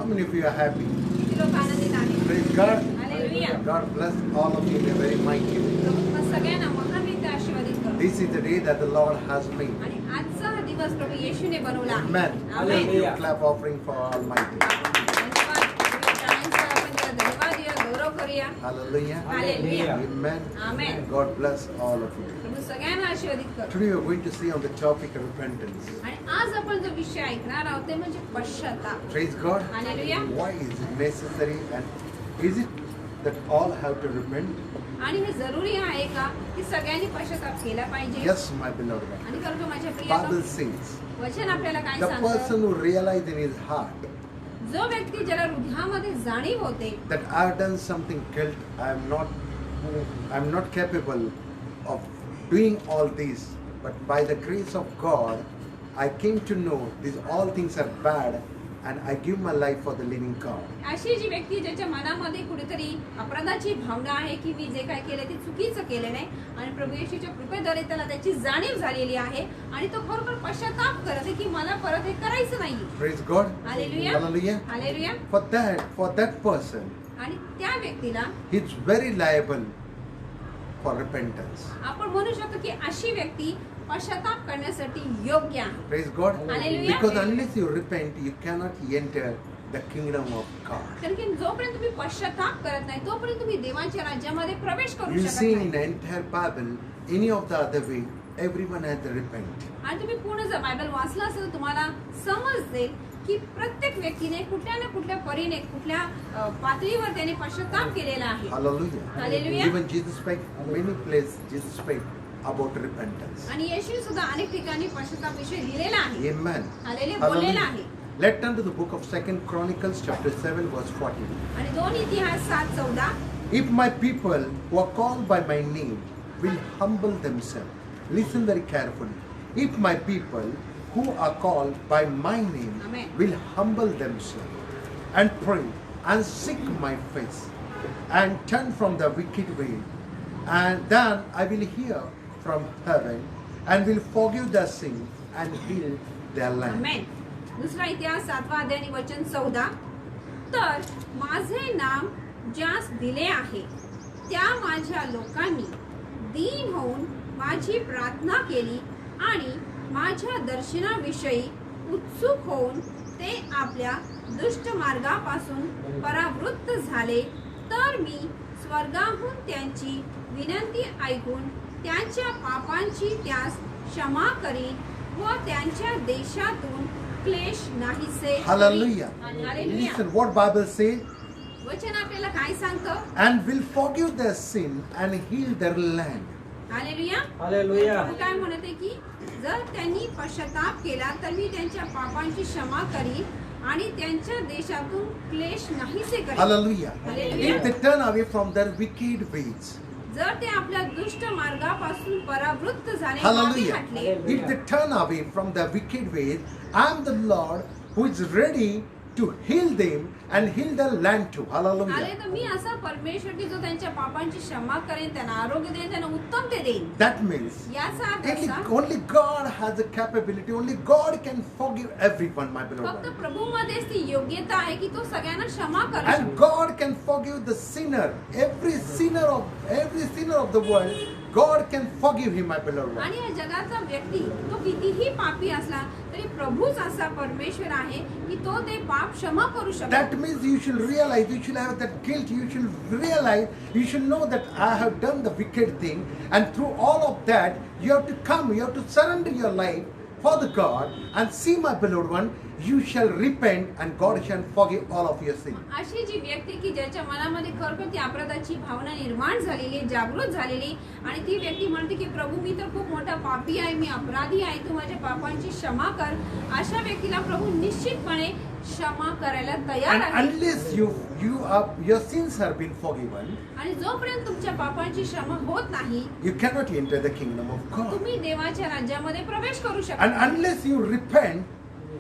many of you are happy? किती लोक आनंदित आहेत? Praise God. Hallelujah. God bless all of you in a very mighty way. प्रभू तुम्हा सगळ्यांना महानरीत्या आशीर्वादित करो. This is the day that the Lord has made. आणि आजचा हा दिवस प्रभू येशूने बनवला आहे. Amen. Amen. You clap offering for Almighty. Hallelujah. Hallelujah. Amen. Amen. God bless all of you. प्रभू सगळ्यांना आशीर्वादित करो. Today we are going to see on the topic of repentance. आणि आज आपण जो विषय ऐकणार आहोत ते म्हणजे पश्चाताप. Praise God. Hallelujah. Why is it necessary and is it that all have to repent? आणि हे जरुरी आहे का की सगळ्यांनी पश्चाताप केला पाहिजे? Yes, my beloved one. आणि खरं तर माझ्या Bible प्रिय says वचन आपल्याला काय the सांगतं? person who realizes in his heart जो व्यक्ती ज्याला हृदयामध्ये जाणीव होते that I've done something guilt, I'm not capable of doing all this, but by the grace of God, I came to know these all things are bad, and I give my life for the living God. अशी जी व्यक्ती ज्याच्या मनामध्ये कुठेतरी अपराधाची भावना आहे की मी जे काय केलं ते चुकीचं केलं नाही आणि प्रभू येशूच्या कृपेद्वारे त्याला त्याची जाणीव झालेली आहे आणि तो खरोखर पश्चाताप करत आहे की मला परत हे करायचं नाही. Praise God. Hallelujah. Hallelujah. Hallelujah. For that person, आणि त्या व्यक्तीला he's very liable for repentance. आपण म्हणू शकतो की अशी व्यक्ती पश्चाताप करण्यासाठी योग्य आहे. Praise God. Hallelujah. Because unless you repent, you cannot enter the kingdom of God. कारण की जोपर्यंत तुम्ही पश्चाताप करत नाही तोपर्यंत तुम्ही देवाच्या राज्यामध्ये प्रवेश करू You शकत see in नाही. the entire Bible, any of the other way, everyone has to repent. आणि तुम्ही पूर्ण जर बायबल वाचलं असेल तर तुम्हाला समजेल की प्रत्येक व्यक्तीने कुठल्या ना कुठल्या परीने कुठल्या पातळीवर त्याने पश्चाताप केलेला आहे. Hallelujah. Hallelujah. Even Jesus spake, many places Jesus spake about repentance. आणि येशू सुद्धा अनेक ठिकाणी पश्चाताप विषयी लिहिलेला आहे. Amen. हालेलुया बोललेला आहे. Let's turn to the book of 2 Chronicles chapter 7 verse 40. आणि 2 इतिहास 7:14 If my people who are called by my name will humble themselves. Listen very carefully. If my people who are called by my name Amen. will humble themselves and pray and seek my face and turn from the wicked way, and then I will hear from heaven and will forgive their sin and heal their land. आमेन. दुसरा इतिहास 7वा अध्याय आणि वचन 14 तर माझे नाम ज्यास दिले आहे त्या माझ्या लोकांनी दीन होऊन माझी प्रार्थना केली आणि माझ्या दर्शनाविषयी उत्सुक होऊन ते आपल्या दुष्ट मार्गापासून परावृत्त झाले तर मी स्वर्गाहून त्यांची विनंती ऐकून त्यांच्या पापांची त्यास क्षमा करीन व त्यांच्या देशातून क्लेश नाहीसे करीन. Hallelujah. Hallelujah. Listen what Bible says. वचन आपल्याला काय सांगतं? And will forgive their sin and heal their land. Hallelujah. Hallelujah. प्रभू काय म्हणते की जर त्यांनी पश्चाताप केला तर मी त्यांच्या पापांची क्षमा करीन आणि त्यांच्या देशातून क्लेश नाहीसे करीन. Hallelujah. Hallelujah. If they turn away from their wicked ways. जर ते आपल्या दुष्ट मार्गापासून परावृत्त झाले मागे Hallelujah. हटले If they turn away from their wicked ways, I am the Lord who is ready to heal them and heal their land too. आले Hallelujah. तर मी असा परमेश्वर की जो त्यांच्या पापांची क्षमा करेन त्यांना आरोग्य देईन त्यांना उत्तमते देईन. That means याचा अर्थ असा only God has the capability, only God can forgive everyone, my beloved फक्त one. प्रभूमध्येच ती योग्यता आहे की तो सगळ्यांना क्षमा करू And शकतो. God can forgive the sinner, every sinner of the world. God can forgive him, my beloved one. आणि या जगाचा व्यक्ती तो कितीही पापी असला तरी प्रभूच असा परमेश्वर आहे की तो ते पाप क्षमा करू शकतो. That means you should realize, you should have that guilt, you should realize, you should know that I have done the wicked thing, and through all of that, you have to come, you have to surrender your life for the God, and see, my beloved one, you shall repent, and God shall forgive all of your sin. अशी जी व्यक्ती की ज्याच्या मनामध्ये खरोखर ती अपराधाची भावना निर्माण झालेली जागृत झालेली आणि ती व्यक्ती म्हणते की प्रभू मी तर खूप मोठा पापी आहे, मी अपराधी आहे, तू माझ्या पापांची क्षमा कर. अशा व्यक्तीला प्रभू निश्चितपणे क्षमा करायला तयार And आहे. unless your sins have been forgiven, आणि जोपर्यंत तुमच्या पापांची क्षमा होत नाही you cannot enter the kingdom of God. तुम्ही देवाच्या राज्यामध्ये प्रवेश करू शकता. And unless you repent,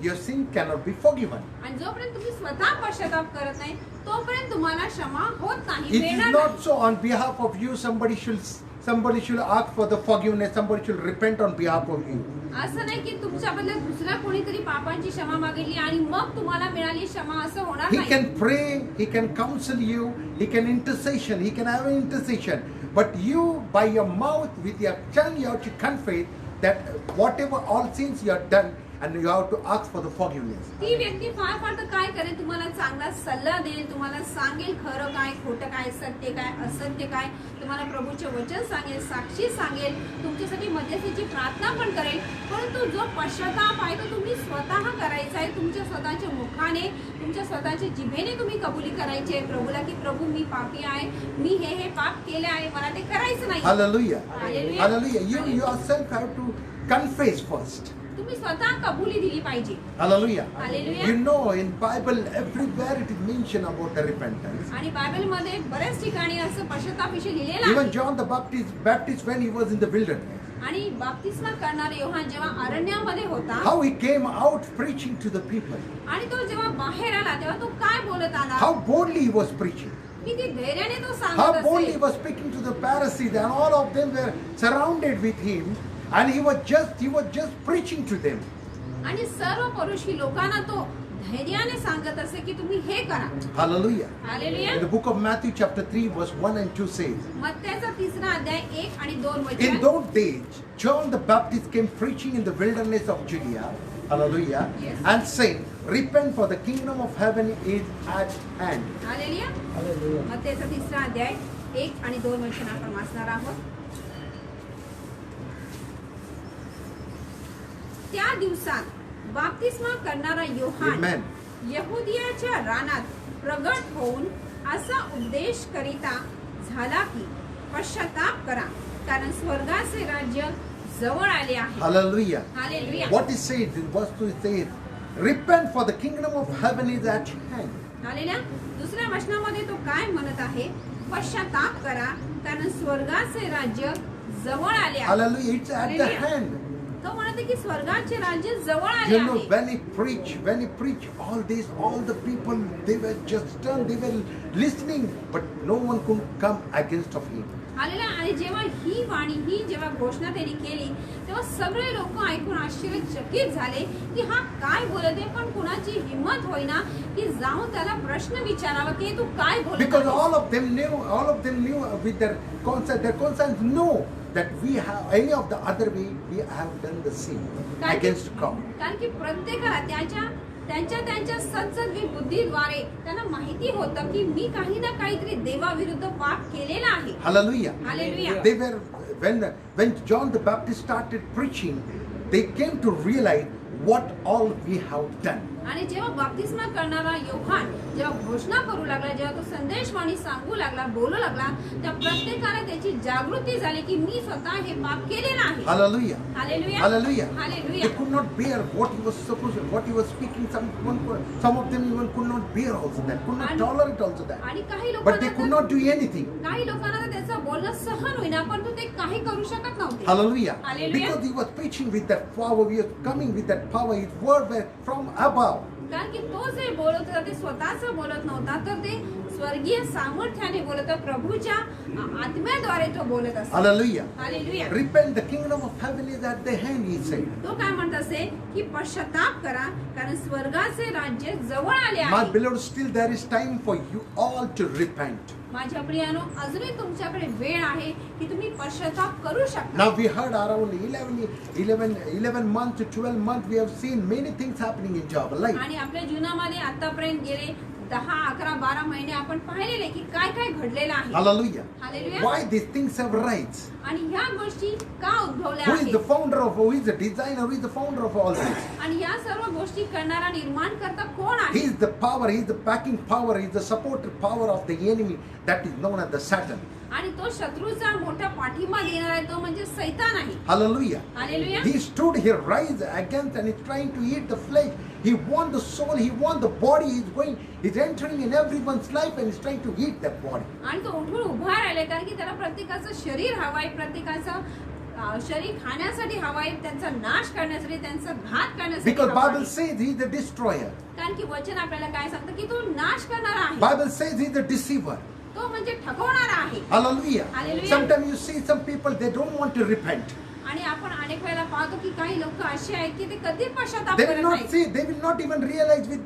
your sin cannot be forgiven. आणि जोपर्यंत तुम्ही स्वतः पश्चाताप करत नाही तोपर्यंत तुम्हाला क्षमा होत नाही. It is मिळणार not नाही. so on behalf of you, somebody should ask for the forgiveness, somebody should repent on behalf of you. असं नाही की तुमच्याबद्दल दुसऱ्या कोणीतरी पापांची क्षमा मागितली आणि मग तुम्हाला मिळाली क्षमा, असं होणार He नाही. can pray, he can counsel you, he can intercession, he can have an intercession. But you, by your mouth, with your tongue, you have to confess that whatever all sins you have done, and you have to ask for the forgiveness. ती व्यक्ती फार फार तर काय करेल, तुम्हाला चांगला सल्ला देईल, तुम्हाला सांगेल खरं काय, खोटं काय, सत्य काय, असत्य काय, तुम्हाला प्रभूचे वचन सांगेल, साक्षी सांगेल, तुमच्यासाठी मध्यस्थीची प्रार्थना पण करेल. परंतु जो पश्चाताप आहे तो तुम्ही स्वतः करायचा आहे, तुमच्या स्वतःच्या मुखाने, तुमच्या स्वतःच्या जिभेने तुम्ही कबुली करायची आहे प्रभूला, की प्रभू मी पापी आहे, मी हे पाप केले आहे, मला ते करायचं नाही. Hallelujah. Hallelujah. Hallelujah. You yourself have to confess first. तुम्ही स्वतः कबुली दिली पाहिजे. Hallelujah. Hallelujah. You know, in Bible, everywhere it is mentioned about the repentance. आणि बायबलमध्ये बऱ्याच ठिकाणी असं पश्चातापाविषयी लिहिलेलं Even आहे. John the Baptist when he was in the wilderness, आणि बाप्तिस्मा करणारे योहान जेव्हा अरण्यामध्ये होता, how he came out preaching to the people, आणि तो जेव्हा बाहेर आला तेव्हा तो काय बोलत आला, how boldly he was preaching, किती धैर्याने तो how सांगत boldly he असेल. was speaking to the Pharisees, and all of them were surrounded with him, and he was just preaching to them. आणि सर्व परुषी लोकांना तो धैर्याने सांगत असे की तुम्ही हे करा. Hallelujah. Hallelujah. In the book of Matthew chapter 3 verse 1 and 2 says, मत्त्याचा 3रा अध्याय 1 आणि 2 in वचन. those days, John the Baptist came preaching in the wilderness of Judea, hallelujah, Yes. and saying, repent for the kingdom of heaven is at hand. Hallelujah. मत्त्याचा 3रा अध्याय 1 आणि 2 वचन आपण वाचणार आहोत. त्या दिवसात बाप्तिस्मा करणारा योहान Amen. यहुदियाच्या रानात प्रगट होऊन असा उपदेश करिता झाला की पश्चाताप करा, कारण स्वर्गाचे राज्य जवळ आले आहे. Hallelujah. Hallelujah. What is said in verse 2 it says, repent for the kingdom of heaven is at hand. Hallelujah. दुसऱ्या वचनामध्ये तो काय म्हणत आहे, पश्चाताप करा कारण स्वर्गाचे राज्य जवळ आले आहे. Hallelujah. It's at the Hallelujah. hand. तो म्हणते की स्वर्गाचे राज्य जवळ आले You know, आहे. when he preached all this, all the people, they were just stunned, they were listening, but no one could come against of him. आलेला. आणि जेव्हा ही वाणी, ही जेव्हा घोषणा त्यांनी केली तेव्हा सगळे लोक ऐकून आश्चर्यचकित झाले की हा काय बोलत आहे. पण कुणाची हिंमत होईना की जाऊन त्याला प्रश्न विचारावा की तू काय बोलत Because आहेस? all of them knew with their conscience know that we have any of the other way we have done the sin against God. कारण की प्रत्येकाला त्यांच्या सद्सद्वी बुद्धीद्वारे त्यांना माहिती होतं की मी काही ना काहीतरी देवाविरुद्ध पाप केलेला आहे. Hallelujah. Hallelujah. They were when John the Baptist started preaching, they came to realize what all we have done. आणि जेव्हा बाप्तिस्मा करणारा योहान जेव्हा घोषणा करू लागला, जेव्हा तो संदेशवाणी सांगू लागला, बोलू लागला, त्या प्रत्येकाला त्याची जागृती झाली की मी स्वतः हे पाप केलेलं आहे. Hallelujah. Hallelujah. Hallelujah. Hallelujah. They could not bear what he was speaking. Some of them even could not bear also that, could not tolerate also that. आणि काही But they could लोकांना not do anything. काही लोकांना तर त्याचं बोलणं सहन होईना, पण तो ते काही करू शकत नव्हते. Hallelujah. Hallelujah. Because he was preaching with that power, he was coming with that power, his word were from above. कारण की तो जे बोलत होता ते स्वतःच बोलत नव्हता, तर ते स्वर्गीय सामर्थ्याने बोलत होता, प्रभूच्या आत्म्याद्वारे तो बोलत असतो. Hallelujah. Hallelujah. Repent, the kingdom of heaven is at the hand, he said. तो काय म्हणत असे की पश्चाताप करा कारण स्वर्गाचे राज्य जवळ आले My आहे. beloved, still there is time for you all to repent. माझ्या प्रियानो, अजूनही तुमच्याकडे वेळ आहे की तुम्ही पश्चाताप करू शकता. Now we heard around 11 months to 12 months, we have seen many things happening in job life. आणि आपल्या जीवनामध्ये आतापर्यंत गेले 10, 11, 12 महिने आपण पाहिलेले की काय काय घडलेलं आहे. Hallelujah. Hallelujah. Why these things have rise? आणि ह्या गोष्टी का उद्भवल्या Who is the आहेत founder of, who is the designer, who is the founder of all this? आणि या सर्व गोष्टी करणारा निर्माण करता कोण He आहे? is the power, he is the backing power, he is the supportive power of the enemy that is known as the Satan. आणि तो शत्रूचा मोठा पाठिंबा देणार आहे, तो म्हणजे सैतान आहे. Hallelujah. Hallelujah. He stood, he rise against and is trying to eat the flesh. He won the soul, he won the body, he's entering in everyone's life and he's trying to eat that body. आणि तो उठून उभा राहिलाय कारण की त्याला प्रत्येकाचं शरीर हवंय, प्रत्येकाचं शरीर खाण्यासाठी हवंय, त्यांचा नाश करण्यासाठी, त्यांचा घात करण्यासाठी Because हवंय. Bible says he is the destroyer. कारण की वचन आपल्याला काय सांगतं की तो नाश करणारा आहे, Bible says he is the deceiver. तो म्हणजे ठगवणारा आहे. Hallelujah. Hallelujah. Sometimes you see some people, they don't want to repent. आणि आपण अनेक वेळेला पाहतो की काही लोक असे आहेत की ते कधी पश्चाताप They will करत not नाहीत. see, they will not even realize with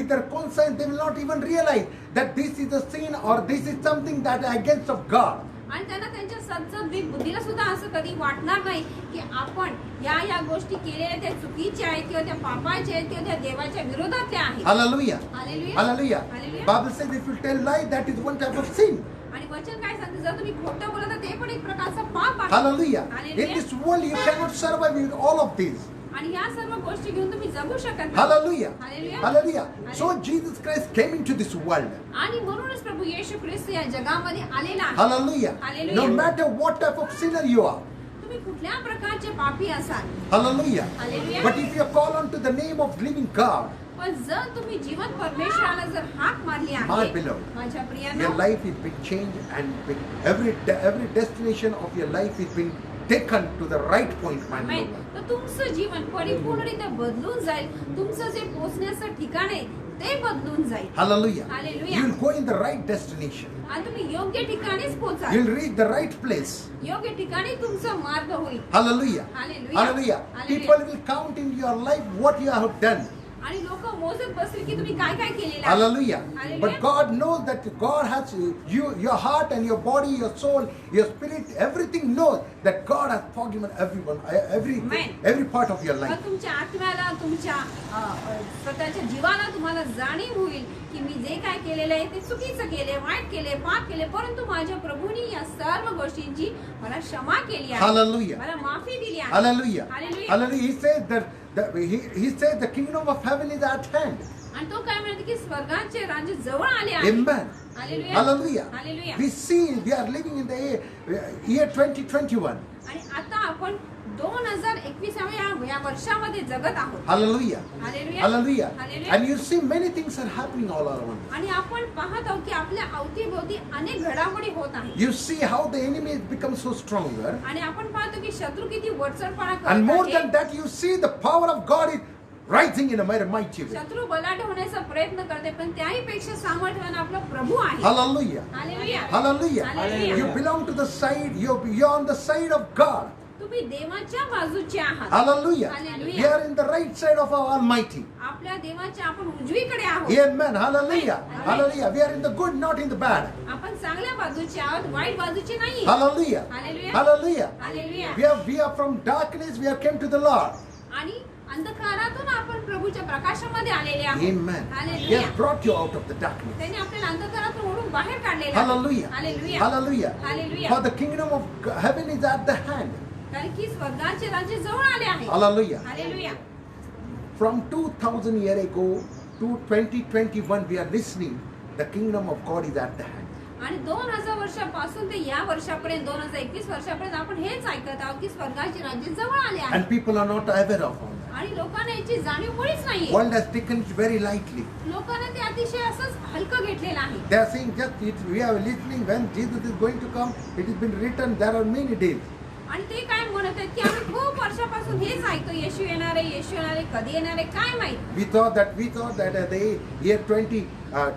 their conscience, they will not even realize that this is a sin or this is something that is against of God. आणि त्यांना त्यांच्या सद्सद्विक बुद्धीला सुद्धा असं कधी वाटणार नाही की आपण या गोष्टी केलेल्या त्या चुकीच्या आहेत किंवा त्या पापाच्या आहेत किंवा त्या देवाच्या विरोधातल्या आहेत. Hallelujah. Hallelujah. Hallelujah. Hallelujah. Bible says if you tell lie, that is one type of sin. आणि वचन काय सांगते, जर तुम्ही खोटं बोलत तर ते पण एक प्रकारचं पाप आहे. Hallelujah. Hallelujah. In this world you cannot survive with all of these. आणि ह्या सर्व गोष्टी घेऊन तुम्ही जगू शकत नाही. Hallelujah. Hallelujah. Hallelujah. So Jesus Christ came into this world. आणि म्हणूनच प्रभू येशू ख्रिस्त या जगामध्ये आलेला आहे. Hallelujah. Hallelujah. No matter what type of sinner you are. तुम्ही कुठल्या प्रकारचे पापी असाल, Hallelujah. Hallelujah. But if you call unto the name of living God, पण जर तुम्ही जीवन परमेश्वराला जर हाक मारली My आहे, beloved, माझ्या your प्रियांनो, life is being changed and every destination of your life is being taken to the right point, my Amen. beloved. तर तुमचं जीवन परिपूर्णरित्या बदलून जाईल. तुमचं जे पोहोचण्याचं ठिकाण आहे ते बदलून जाईल. Hallelujah. Hallelujah. You will go in the right destination. आणि तुम्ही योग्य ठिकाणीच पोहोचाल. You will reach the right place. योग्य ठिकाणी तुमचा मार्ग होईल. Hallelujah. Hallelujah. Hallelujah. Hallelujah. People will count in your life what you have done. आणि लोक मोजत बसतील की तुम्ही काय काय केलेलं आहे. Hallelujah. Hallelujah. But God knows that God has you, your heart and your body, your soul, your spirit, everything knows that God has forgiven everyone, Amen. every part of your मग life. तुमच्या आत्म्याला, तुमच्या स्वतःच्या जीवाला तुम्हाला जाणीव होईल की मी जे काय केलेलं आहे ते चुकीचं केले, वाईट केले, पाप केले, परंतु माझ्या प्रभूंनी या सर्व गोष्टींची मला क्षमा केली आहे. Hallelujah. मला माफी दिली आहे. Hallelujah. Hallelujah. Hallelujah. He says that he says the kingdom of heaven is at hand. आणि तो काय म्हणतो की स्वर्गाचे राज्य जवळ आले आहे. Amen. Hallelujah. Hallelujah. Hallelujah. We see we are living in the year 2021. आणि आता आपण 2021 या वर्षामध्ये जगत आहोत. Hallelujah. Hallelujah. Hallelujah. Hallelujah. And you see many things are happening all around. आणि आपण पाहत आहोत की आपल्या अवतीभोवती अनेक घडामोडी होत आहेत. You see how the enemy has become so stronger. आणि आपण पाहतो की शत्रू किती वरचढपणा And more करत than आहे. that, you see the power of God is rising in a very mighty way. शत्रू बलाढ्य होण्याचा प्रयत्न करते, पण त्याही पेक्षा सामर्थ्यवान आपला प्रभू आहे. Hallelujah. Hallelujah. Hallelujah. Hallelujah. You belong to the side, you're on the side of God. तुम्ही देवाच्या बाजूचे आहात. Hallelujah. Hallelujah. We are in the right side of our Almighty. आपल्या देवाच्या आपण उजवीकडे आहोत. Amen. Hallelujah. Amen. Hallelujah. We are in the good, not in the bad. आपण चांगल्या बाजूचे आहोत, वाईट बाजूचे नाही. Hallelujah. Hallelujah. Hallelujah. Hallelujah. We are from darkness, we have come to the Lord. आणि अंधकारातून आपण प्रभूच्या प्रकाशामध्ये आलेले आहोत. Amen. He Hallelujah. has brought you out of the darkness. त्याने आपल्याला अंधकारातून ओढून बाहेर काढलेले आहे. Hallelujah. Hallelujah. Hallelujah. Hallelujah. For the kingdom of heaven is at the hand. कारण की स्वर्गाचे राज्य जवळ आले आहे. Hallelujah. Hallelujah. From 2000 years ago to 2021, we are listening. The kingdom of God is at the hand. आणि 2000 वर्षापासून ते या वर्षापर्यंत 2021 वर्षापर्यंत आपण हेच ऐकत आहोत की स्वर्गाचे राज्य जवळ आले आहे. And people are not aware of all that. आणि लोकांना याची जाणीव मुळीच नाहीये. World has taken it very lightly. लोकांना ते अतिशय असंच हलकं घेतलेलं आहे. They are saying just we are listening when Jesus is going to come. It has been written. There are many days. आणि ते काय म्हणत आहेत की आम्ही खूप वर्षापासून हेच ऐकतो, येशू येणार आहे, येशू येणार आहे, कधी येणार आहे काय माहित. We thought that at the year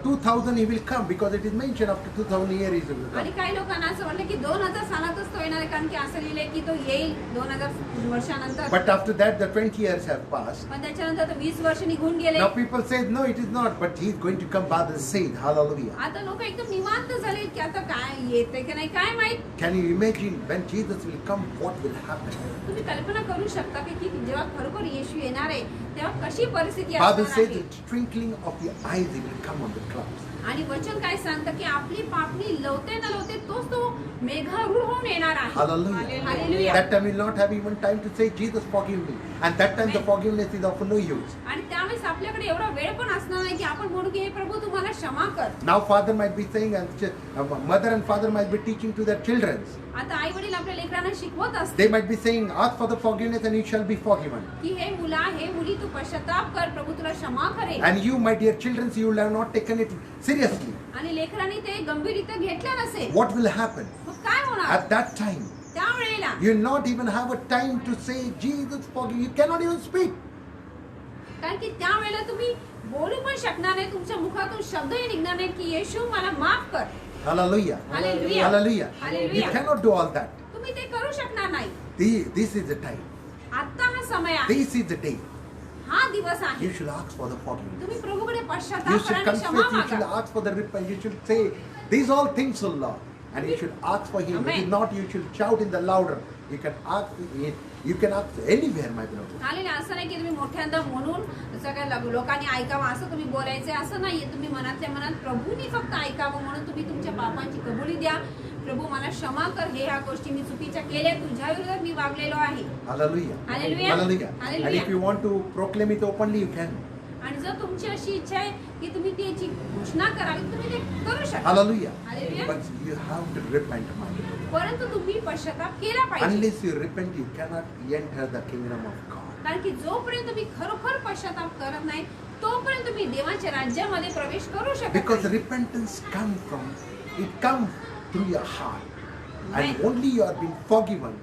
2000 he will come because it is mentioned after 2000 years he will आणि come. काही लोकांना असं वाटलं की 2000 सालातच तो येणार आहे, कारण की असं लिहिलंय की तो येईल 2000 वर्षानंतर. But after that the 20 years have passed. पण त्याच्यानंतर तर 20 वर्ष निघून गेले. Now people say no, it is not. But he is going to come. Father said, Hallelujah. आता लोक एकदम निवांत झाले की आता काय येते की नाही काय माहित. Can you imagine when Jesus will come? What will happen? तुम्ही कल्पना करू शकता की जेव्हा खरोखर येशू येणार आहे तेव्हा कशी परिस्थिती Father असणार says आहे. the twinkling of your eyes he will come on the clouds. आणि वचन काय सांगतं की आपली पापणी लवते न लवते तोच तो मेघारूढ होऊन येणार आहे. Hallelujah. Hallelujah. That time we'll not have even time to say, Jesus, forgive me. And that time the forgiveness is of no use. आणि त्यावेळेस आपल्याकडे एवढा वेळ पण असणार नाही की आपण म्हणू की हे प्रभू तुम्हाला क्षमा कर. Now father might be saying, and mother and father might be teaching to their children. आता आई वडील आपल्या लेकरांना शिकवत They असते might be saying, ask for the forgiveness and you shall be forgiven. की हे मुला हे मुली तू पश्चाताप कर, प्रभू तुला क्षमा करेल. And you, my dear children, you will have not taken it seriously. आणि लेकरांनी ते गंभीररित्या घेतलं नसेल. What will happen? मग काय होणार At that time, त्यावेळेला? you will not even have a time to say, Jesus, forgive. You cannot even speak. कारण की त्यावेळेला तुम्ही बोलू पण शकणार नाही, तुमच्या मुखातून शब्दही निघणार नाही की येशू मला माफ कर. Hallelujah. Hallelujah. Hallelujah. Hallelujah. You cannot do all that. तुम्ही ते करू शकणार नाही. This is the time. आता हा समय आहे, This is the day. हा दिवस आहे. You should ask for the forgiveness. तुम्ही प्रभूकडे You पश्चाताप should करा आणि confess. क्षमा You should मागा. ask for the repentance. You should say these all things, O Lord, and you should ask for Him. If Amen. not, you should shout in the louder. You can ask. You can ask anywhere, my beloved. चालेल, असं नाही की तुम्ही मोठ्यांदा म्हणून सगळ्या लोकांनी ऐकावं असं तुम्ही बोलायचंय, असं नाहीये. तुम्ही मनातल्या मनात प्रभूनी फक्त ऐकावं म्हणून तुम्ही तुमच्या पापांची कबुली द्या. प्रभू मला क्षमा कर, हे ह्या गोष्टी मी चुकीच्या केल्या, तुझ्या विरोधात मी वागलेलो आहे. Hallelujah. Hallelujah. Hallelujah. And Hallelujah. if you want to proclaim it openly, you can. आणि जर तुमची अशी इच्छा आहे की तुम्ही त्याची घोषणा करावी, तुम्ही ते करू शकता. Hallelujah. Hallelujah. But you have to repent, my beloved. परंतु तुम्ही पश्चाताप केला पाहिजे. Unless you repent, you cannot enter the kingdom of God. कारण की जोपर्यंत तुम्ही खरोखर पश्चाताप करत नाही, तोपर्यंत तुम्ही देवाच्या राज्यामध्ये प्रवेश करू शकत Because नाही. repentance comes through your heart. And Amen. only you are being forgiven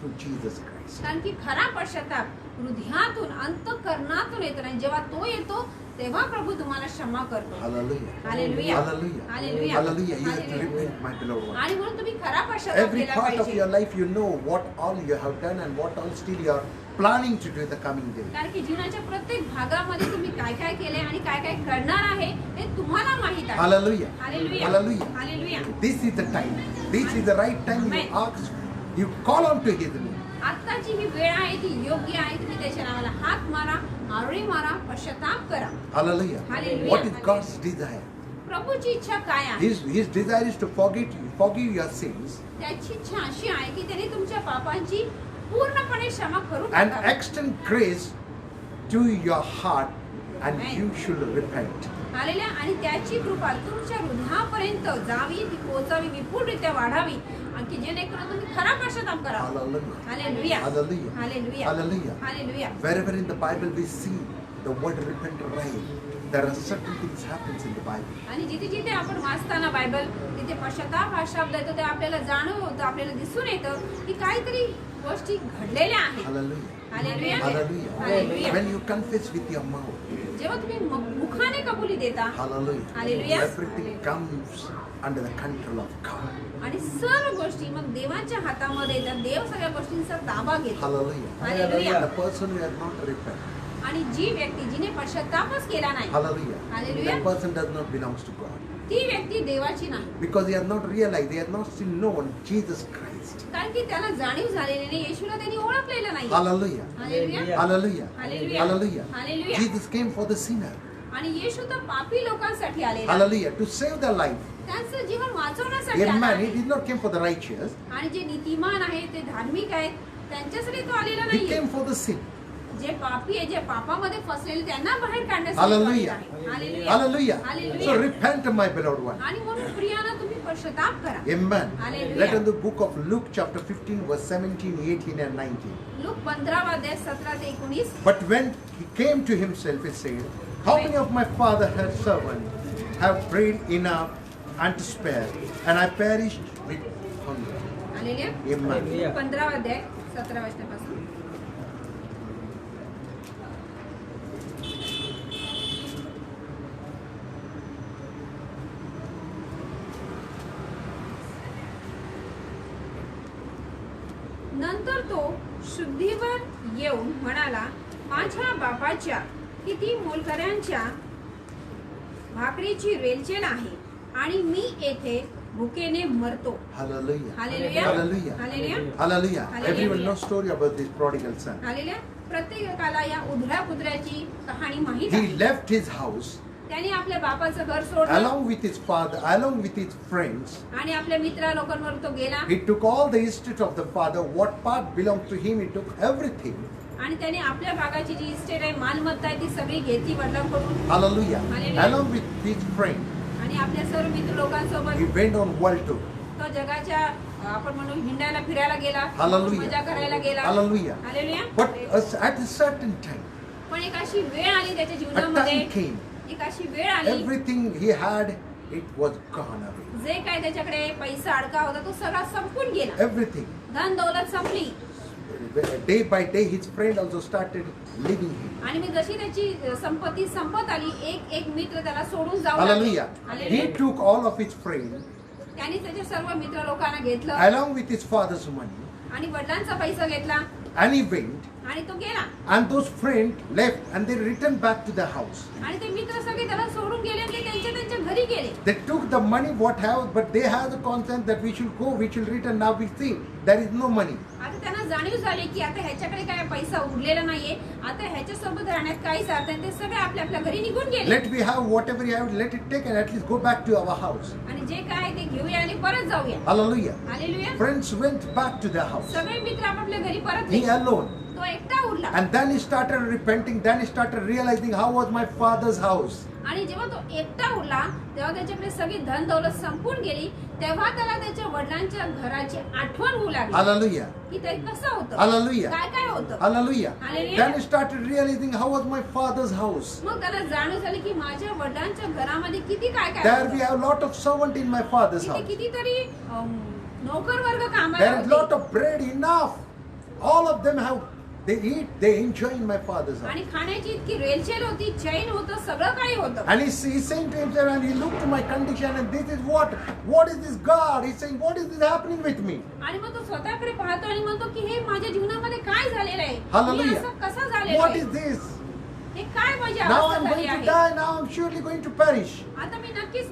through Jesus Christ. कारण की खरा पश्चाताप हृदयातून अंतःकरणातून येतो आणि जेव्हा तो येतो तेव्हा प्रभू तुम्हाला क्षमा करतो. Hallelujah. Hallelujah. Hallelujah. Hallelujah. Hallelujah. You have to Hallelujah. repent, my beloved one. आणि म्हणून तुम्ही खरा पश्चाताप Every केला part of पाहिजे. your life, you know what all you have done and what all still you are planning to do in the coming day. कारण की जीवनाच्या प्रत्येक भागामध्ये तुम्ही काय काय केले आणि काय काय करणार आहे हे तुम्हाला माहित आहे. Hallelujah. Hallelujah. Hallelujah. Hallelujah. This is the time. This is the right time. You Amen. ask, you call on to His name. आत्ताची ही वेळ आहे ती योग्य आहे. तुम्ही त्याच्या नावाला हात मारा, आरोळी मारा, पश्चाताप करा. Hallelujah. Hallelujah. What is God's desire? प्रभूची इच्छा काय आहे? His desire is to forgive your sins त्याची इच्छा अशी आहे की त्याने तुमच्या पापांची पूर्णपणे क्षमा करू and टाकावी. extend grace to your heart and Amen. you should repent. आलेल्या आणि त्याची कृपा तुमच्या हृदयापर्यंत जावी, ती पोहोचावी, विपुलरित्या वाढावी आणि की जेणेकरून तुम्ही खरा पश्चाताप करा. Hallelujah. Hallelujah. Hallelujah. Hallelujah. Hallelujah. Hallelujah. Wherever in the Bible we see the word repent right, there are certain things happens in the Bible. आणि जिथे जिथे आपण वाचताना बायबल तिथे पश्चाताप हा शब्द येतो ते आपल्याला जाणव होतं, आपल्याला दिसून येतं की काहीतरी गोष्टी घडलेल्या आहेत. Hallelujah. Hallelujah. Hallelujah. Hallelujah. When you confess with your mouth, जेव्हा तुम्ही मुखाने कबुली देता, hallelujah, Hallelujah. everything comes under the control of God. आणि सर्व गोष्टी मग देवाच्या हातामध्ये येतात. देव सगळ्या गोष्टींचा ताबा घेतो. Hallelujah. Hallelujah. The person who has not repented, आणि जी व्यक्ती जिने पश्चातापच केला नाही, hallelujah, Hallelujah. that person does not belongs to God. ती व्यक्ती देवाची नाही. Because he has not realized, he has not still known Jesus Christ. कारण की त्याला जाणीव झालेली नाही, येशूला त्यांनी ओळखलेलं नाही. Hallelujah. Hallelujah. Hallelujah. Hallelujah. Hallelujah. Hallelujah. Jesus came for the sinner. आणि येशू तर पापी लोकांसाठी आलेला. Hallelujah. To save their life. त्यांचं जीवन वाचवण्यासाठी A आला man, आहे. he did not come for the righteous. आणि जे नीतिमान आहेत, ते धार्मिक आहेत, त्यांच्यासाठी तो आलेला He नाही. came for the sin. जे पापी आहे, जे पापामध्ये फसलेले त्यांना बाहेर काढण्यासाठी तो आलेला Hallelujah. आहे. Hallelujah. Hallelujah. Hallelujah. So repent, my beloved one. आणि म्हणून प्रियानं तुम्ही पश्चाताप करा. Amen. Hallelujah. Let in the book of Luke chapter 15 verse 17, 18 and 19. Look 15 अध्याय 17 ते 19. But when he came to himself, he said, how many of my father had servants have bread enough and to spare, and I perished with hunger. Hallelujah. Amen. Look 15 अध्याय 17 वचनापासून. नंतर तो शुद्धीवर येऊन म्हणाला, माझ्या बापाच्या किती मोलकऱ्यांच्या भाकरीची रेलचेल आहे आणि मी येथे भुकेने मरतो. Hallelujah. Hallelujah. Hallelujah. Hallelujah. Hallelujah. Hallelujah. Everyone knows story about this prodigal son. Hallelujah. प्रत्येकाला या उधळ्या पुत्र्याची कहाणी माहित He आहे. left his house त्याने आपल्या बापाचं घर सोडलं along with his father, along with his friends. आणि आपल्या मित्रा लोकांवर तो गेला He took all the estate of the father. What part belonged to him, he took everything. आणि त्याने आपल्या भागाची जी इस्टेट आहे, मालमत्ता आहे, ती सगळी घेतली वडिलांकडून. Hallelujah. Hallelujah. Along with his friend, आणि आपल्या सर्व मित्र लोकांसोबत he went on world tour. तो जगाच्या आपण म्हणू हिंडायला फिरायला गेला, Hallelujah. मजा करायला गेला. Hallelujah. Hallelujah. But at a certain time, पण एक अशी वेळ आली त्याच्या a जीवनामध्ये, time came. एक अशी वेळ आली, Everything he had, it was gone away. जे काय त्याच्याकडे पैसा अडका होता तो सगळा संपून गेला. Everything. धन दौलत संपली. Day by day, his friend also started leaving him. आणि मी जशी त्याची संपत्ती संपत आली, एक एक मित्र त्याला सोडून जाऊ लागले. Hallelujah. Hallelujah. He took all of his friends त्याने त्याच्या सर्व मित्र लोकांना घेतलं along with his father's money. आणि वडिलांचा पैसा घेतला and he went, आणि तो गेला. and those friends left and they returned back to the house. आणि ते मित्र सगळे त्याला सोडून गेले आणि ते त्यांच्या घरी गेले. They took the money what have, but they have the conscience that we should go, we should return. Now we see there is no money. आता त्यांना जाणीव झाली की आता ह्याच्याकडे काय पैसा उरलेला नाहीये, आता ह्याच्या सोबत राहण्यात काहीच अर्थ नाही. ते सगळे आपल्या आपल्या घरी निघून गेले. Let we have whatever we have, let it take and at least go back to our house. आणि जे काय ते घेऊया आणि परत जाऊया. Hallelujah. Hallelujah. Friends went back to their house. सगळे मित्र आपापल्या घरी परत He गेले. alone. तो एकटा उरला. And then he started repenting. Then he started realizing how was my father's house. आणि जेव्हा तो एकटा उरला तेव्हा त्याच्याकडे सगळी धन दौलत संपून गेली. तेव्हा त्याला त्याच्या वडिलांच्या घराची आठवण होऊ लागली. Hallelujah. की ते कसं होतं, Hallelujah. काय काय होतं. Hallelujah. Hallelujah. Then he started realizing how was my father's house. मग त्याला जाणीव झाली की माझ्या वडिलांच्या घरामध्ये किती काय काय There we होतं. have lot of servant in my father's तिथे house. कितीतरी नोकर वर्ग कामाला There is lot होते. of bread enough. All of them have, they eat, they enjoy in my father's house. आणि खाण्याची इतकी रेलचेल होती, चैन होतं, सगळं काही होतं. And he's saying to himself, and he looked to my condition, and this is what is this God? He's saying, what is this happening with me? आणि मग तो स्वतःकडे पाहतो आणि म्हणतो की हे माझ्या जीवनामध्ये काय झालेलं आहे, मी Hallelujah. असं कसं झालेलं What आहे, is this? हे काय माझी Now अवस्था I'm झाली going to आहे. die. Now I'm surely going to perish. आता मी नक्कीच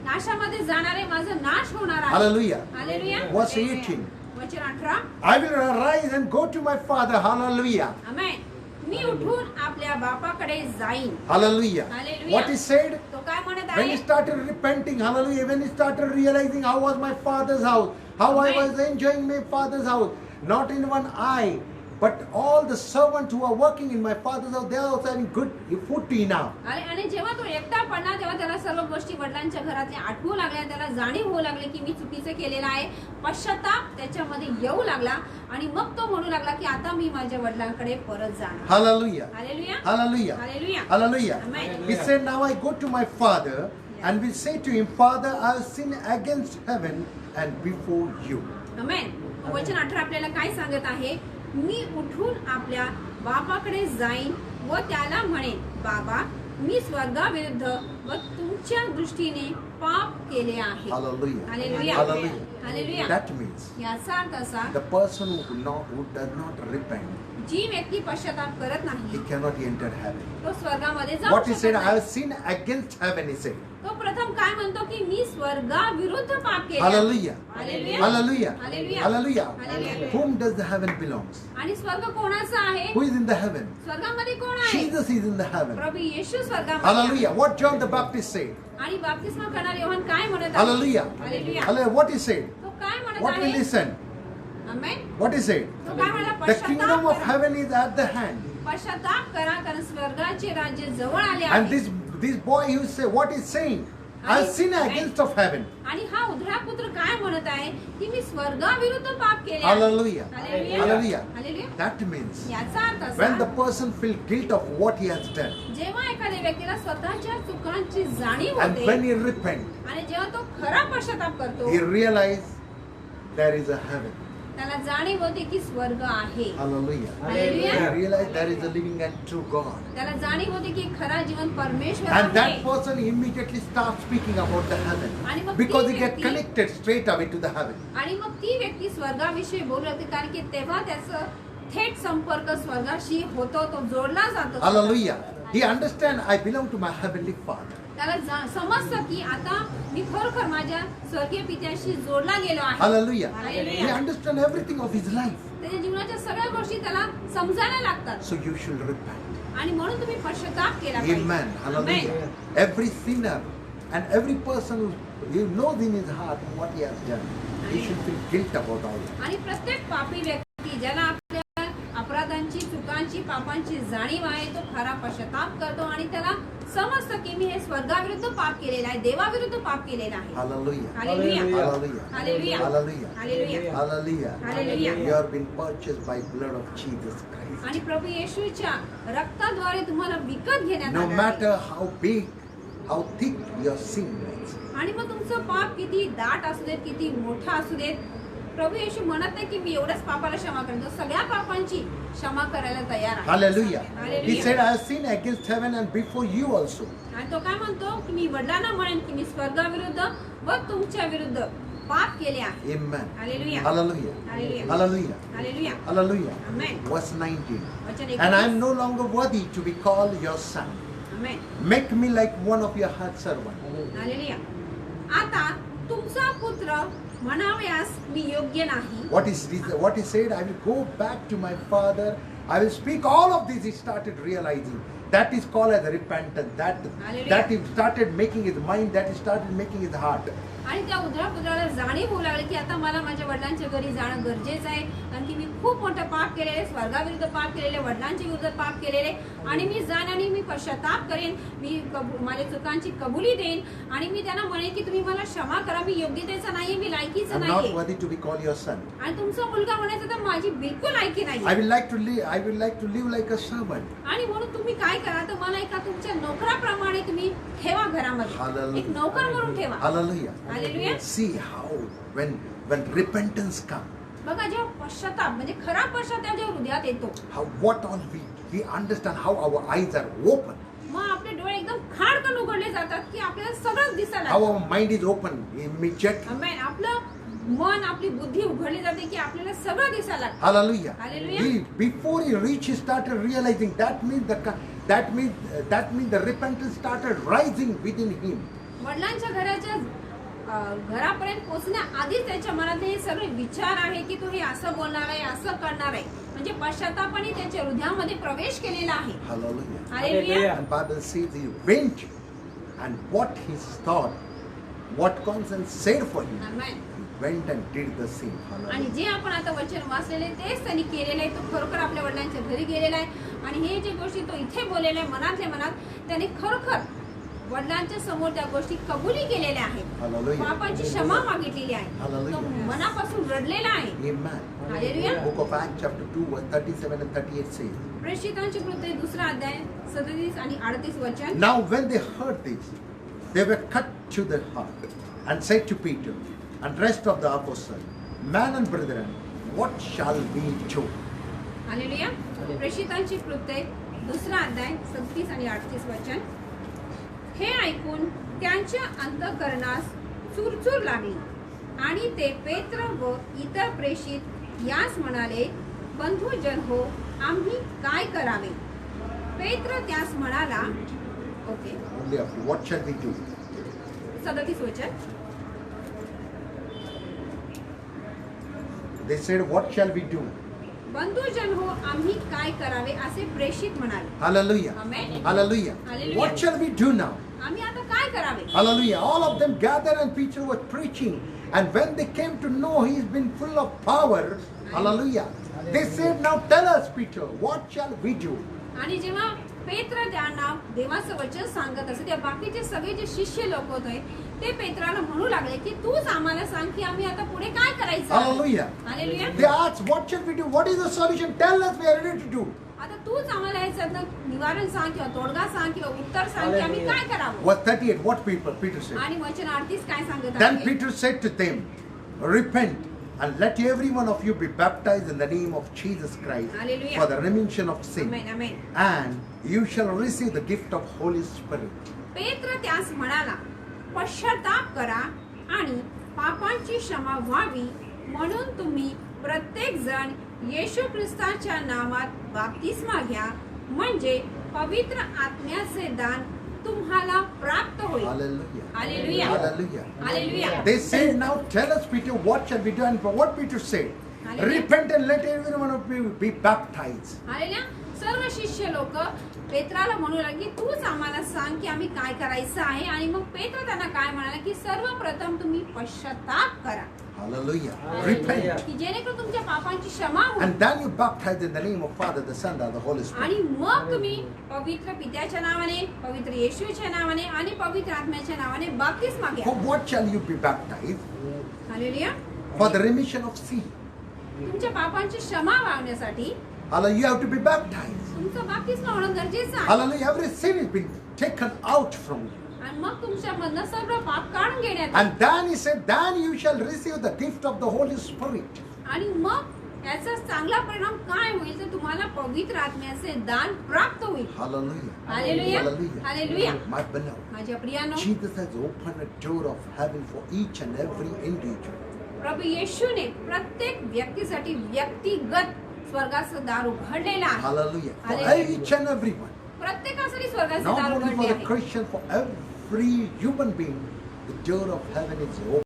नाशामध्ये जाणार आहे, माझं नाश होणार आहे. Hallelujah. हालेलुया. Verse 18. वचन 18. I will arise and go to my father. Hallelujah. आमेन. मी उठून आपल्या बापाकडे जाईन. Hallelujah. Hallelujah. What he said? तो काय म्हणत When he आहे? started repenting, hallelujah, when he started realizing how was my father's house, how I Amen. was enjoying my father's house, not in one eye, but all the servants who are working in my father's house, they are also having good food to eat now. आणि जेव्हा तो एकटा पडला तेव्हा त्याला सर्व गोष्टी वडिलांच्या घरातल्या आठवू लागल्या. त्याला जाणीव होऊ लागली की मी चुकीचं केलेलं आहे. पश्चाताप त्याच्यामध्ये येऊ लागला आणि मग तो म्हणू लागला की आता मी माझ्या वडिलांकडे परत जाणार. Hallelujah. Hallelujah. Hallelujah. Hallelujah. Hallelujah. Amen. He said, now I go to my father and will say to him, Father, I have sinned against heaven and before you. आमेन. वचन 18 आपल्याला काय सांगत आहे? मी उठून आपल्या बापाकडे जाईन व त्याला म्हणेन, बाबा, मी स्वर्गाविरुद्ध व तुमच्या दृष्टीने पाप केले आहे. Hallelujah. Hallelujah. Hallelujah. Hallelujah. That means याचा अर्थ असा, the person who does not repent, जी व्यक्ती पश्चाताप करत he नाही cannot enter heaven. तो स्वर्गामध्ये जाऊ What he said, शकत I have नाही. sinned against heaven, he said. तो प्रथम काय म्हणतो की मी स्वर्गाविरुद्ध पाप केले. Hallelujah. Hallelujah. Hallelujah. Hallelujah. Hallelujah. Hallelujah. Whom does the heaven belongs? आणि स्वर्ग कोणाचा आहे? Who is in the heaven? स्वर्गामध्ये कोण आहे? Jesus is in the heaven. प्रभू येशू स्वर्गामध्ये आहे. Hallelujah. What John the Baptist said. आणि बाप्तिस्मा करणारे योहान काय म्हणत आहे? Hallelujah. Hallelujah. Hallelujah. What he said. तो काय म्हणत What will आहे? he send? Amen. What he said. तो काय म्हणला? The kingdom पश्चाताप of करा. heaven is at the hand. पश्चाताप करा कारण स्वर्गाचे राज्य जवळ आले And आहे. this boy, he say, what he's saying? I have sinned against of heaven. आणि हा उधळा पुत्र काय म्हणत आहे की मी स्वर्गाविरुद्ध पाप केले आहे. Hallelujah. Hallelujah. Hallelujah. Hallelujah. That means याचा अर्थ when the असा, person feels guilt of what he has done, जेव्हा एखाद्या व्यक्तीला स्वतःच्या चुकांची जाणीव and when होते he repent, आणि जेव्हा तो खरा पश्चाताप करतो, he realize there is a heaven. त्याला जाणीव होते की स्वर्ग आहे. Hallelujah. Hallelujah. He realize there is a living and true God. त्याला जाणीव होते की खरा जीवन परमेश्वर And that आहे. person immediately starts speaking about the heaven आणि मग because ती he get व्यक्ती- connected straight away to the heaven. आणि मग ती व्यक्ती स्वर्गाविषयी बोलू लागते कारण की तेव्हा त्याचं थेट संपर्क स्वर्गाशी होतो, तो जोडला जातो. Hallelujah. He understand I belong to my heavenly Father. त्याला समजतं की आता मी खरोखर माझ्या स्वर्गीय पित्याशी जोडला गेलो आहे. Hallelujah. Hallelujah. He understand everything of his life. त्याच्या जीवनाच्या सगळ्या गोष्टी त्याला समजायला लागतात So you should repent. आणि म्हणून तुम्ही पश्चाताप केला पाहिजे. Amen. Hallelujah. Every sinner and every person who knows in his heart what he has done, he should feel guilt about all that. आणि प्रत्येक पापी व्यक्ती ज्याला आपल्या अपराधांची, चुकांची, पापांची जाणीव आहे, तो खरा पश्चाताप करतो आणि त्याला समजतं की मी हे स्वर्गाविरुद्ध पाप केलेलं आहे, देवाविरुद्ध पाप केलेलं आहे. Hallelujah. Hallelujah. Hallelujah. Hallelujah. Hallelujah. Hallelujah. Hallelujah. Hallelujah. You have been purchased by blood of Jesus Christ. आणि प्रभू येशूच्या रक्ताद्वारे तुम्हाला विकत घेण्यात No आलं आहे. matter how big, how thick your sin is. आणि मग तुमचं पाप किती दाट असू देत, किती मोठा असू देत, प्रभू येशू म्हणत नाही की मी एवढ्याच पापाला क्षमा करेन, तो सगळ्या पापांची क्षमा करायला तयार आहे. Hallelujah. Hallelujah. He said, I have sinned against heaven and before you also. आणि तो काय म्हणतो की मी वडिलांना म्हणेन की मी स्वर्गाविरुद्ध व तुमच्या विरुद्ध पाप केले आहे. Amen. Hallelujah. Hallelujah. Hallelujah. Hallelujah. Hallelujah. Hallelujah. Amen. Verse 19. वचन And I 19. am no longer worthy to be called your son. Amen. Make me like one of your heart servants. Hallelujah. आता तुमचा पुत्र म्हणावयास मी योग्य नाही. What he said, I will go back to my father. I will speak all of this. He started realizing. That is called as repentance. Hallelujah. That he started making his mind, that he started making his heart. आणि त्या उधळा पुत्राला जाणीव होऊ लागली की आता मला माझ्या वडिलांच्या घरी जाणं गरजेचं आहे, कारण की मी खूप मोठं पाप केलेले, स्वर्गाविरुद्ध पाप केलेले, वडिलांच्या विरुद्ध पाप केलेले, आणि मी जाण आणि मी पश्चाताप करेन, मी माझ्या चुकांची कबुली देईन आणि मी त्यांना म्हणेन की तुम्ही मला क्षमा करा, मी योग्यतेचा नाहीये, मी लायकीचा I'm not नाहीये, worthy to be called your son. आणि तुमचा मुलगा म्हणायचा तर माझी बिलकुल लायकी नाही. I will like to live like a servant. आणि म्हणून तुम्ही काय करा, तर मला एका तुमच्या नोकराप्रमाणे तुम्ही ठेवा घरामध्ये, Hallelujah. एक नोकर म्हणून ठेवा. Hallelujah. Hallelujah. See how when repentance comes, बघा जेव्हा पश्चाताप म्हणजे खरा पश्चाताप जेव्हा हृदयात येतो, how what all we understand how our eyes are open, मग आपले डोळे एकदम खाडकन उघडले जातात की आपल्याला सगळं दिसायला how लागतं. our mind is open immediately. आमेन. आपलं मन, आपली बुद्धी उघडली जाते की आपल्याला सगळं दिसायला लागतं. Hallelujah. Hallelujah. Before he reached, he started realizing that means the repentance started rising within him. वडिलांच्या घरापर्यंत पोहोचण्याआधीच त्याच्या मनात हे सगळे विचार आहे की तो हे असं बोलणार आहे, असं करणार आहे, म्हणजे पश्चातापाने त्याच्या हृदयामध्ये प्रवेश केलेला आहे. Hallelujah. Hallelujah. And Bible says he went, and what he thought, what conscience said for him, amen. he went and did the same. आणि Hallelujah. जे आपण आता वचन वाचलेले तेच त्यांनी केलेलं आहे. तो खरोखर आपल्या वडिलांच्या घरी गेलेला आहे, आणि हे जे गोष्टी तो इथे बोललेल्या आहे मनातल्या मनात, त्याने खरोखर वडिलांच्या समोर त्या गोष्टी कबुली केलेल्या आहेत, Hallelujah. पापाची क्षमा मागितलेली आहे, Hallelujah. तो मनापासून रडलेला आहे. Amen. Hallelujah. Book of Acts chapter 2 verse 37 and 38 says, प्रेषितांची कृत्ये 2 अध्याय 37 आणि 38 वचन. Now when they heard this, they were cut to the heart and said to Peter and rest of the apostles, Men and brethren, what shall we do? Hallelujah. प्रेषितांची कृत्ये 2 अध्याय 37 आणि 38 वचन. हे ऐकून त्यांच्या अंतःकरणास चुरचूर लागली, आणि ते पेत्र व इतर प्रेषित यास म्हणाले, बंधुजन हो, आम्ही काय करावे? पेत्र त्यास म्हणाला, okay, Only after, what shall we do? 37 वचन. They said, what shall we do? बंधुजन हो, आम्ही काय करावे असे प्रेषित म्हणाले. Hallelujah. Amen. Hallelujah. Hallelujah. What shall we do now? आम्ही आता काय करावे? Hallelujah. All of them gathered and Peter was preaching. And when they came to know he's been full of power, hallelujah, they said, now tell us, Peter, what shall we do? आणि जेव्हा पेत्र त्यांना देवाचं वचन सांगत असे, त्या बाकीचे सगळे जे शिष्य लोक होते ते पेत्राला म्हणू लागले की तूच आम्हाला सांग की आम्ही आता पुढे काय करायचं आहे? Hallelujah. Hallelujah. They asked, what shall we do? What is the solution? Tell us, we are ready to do. आता तूच आम्हाला याचं निवारण सांग किंवा तोडगा सांग किंवा उत्तर सांग की आम्ही काय करावं. Verse 38, what Peter said? आणि वचन 38 काय सांगत Then आहे? Peter said to them, repent and let every one of you be baptized in the name of Jesus Christ Hallelujah. for the remission of sin, amen, amen. and you shall receive the gift of Holy Spirit. पेत्र त्यास म्हणाला, पश्चाताप करा आणि पापांची क्षमा व्हावी, म्हणून तुम्ही प्रत्येक जण येशू ख्रिस्ताच्या नावात बाप्तिस्मा घ्या, म्हणजे पवित्र आत्म्याचे दान तुम्हाला प्राप्त होईल. Hallelujah. Hallelujah. Hallelujah. Hallelujah. They said, now tell us, Peter, what shall we do? And what Peter said, Hallelujah. repent and let every one of you be baptized. Hallelujah. सर्व शिष्य लोक पेत्राला म्हणू लागले की तूच आम्हाला सांग की आम्ही काय करायचं आहे. आणि मग पेत्र त्यांना काय म्हणाला की सर्वप्रथम तुम्ही पश्चाताप करा, Hallelujah. Repent. की जेणेकरून तुमच्या पापांची क्षमा होईल, And then you baptize in the name of Father, the Son, and the Holy Spirit. आणि मग तुम्ही पवित्र पित्याच्या नावाने, पवित्र येशूच्या नावाने आणि पवित्र आत्म्याच्या नावाने बाप्तिस्मा घ्या. For what shall you be baptized? Hallelujah. For the remission of sin. तुमच्या पापांची क्षमा वागण्यासाठी Hallelujah. You have to be baptized. तुमचं बाप्तिस्मा होणं गरजेचं आहे. Hallelujah. Every sin has been taken out from you. आणि मग तुमच्यामधनं सर्व पाप काढून घेण्यात And then he said, then you shall receive the gift of the Holy Spirit. आणि मग याचा चांगला परिणाम काय होईल तर तुम्हाला पवित्र आत्म्याचे दान प्राप्त होईल. Hallelujah. Hallelujah. Hallelujah. Hallelujah. My beloved, माझ्या प्रियानो, Jesus has opened a door of heaven for each and every individual. प्रभू येशूने प्रत्येक व्यक्तीसाठी व्यक्तिगत स्वर्गाचं दार उघडलेलं आहे. Hallelujah. For Hallelujah. each and everyone. प्रत्येकासाठी स्वर्गाचे Not दार only उघडले for the आहे. Christian, for every human being, the door of heaven is open.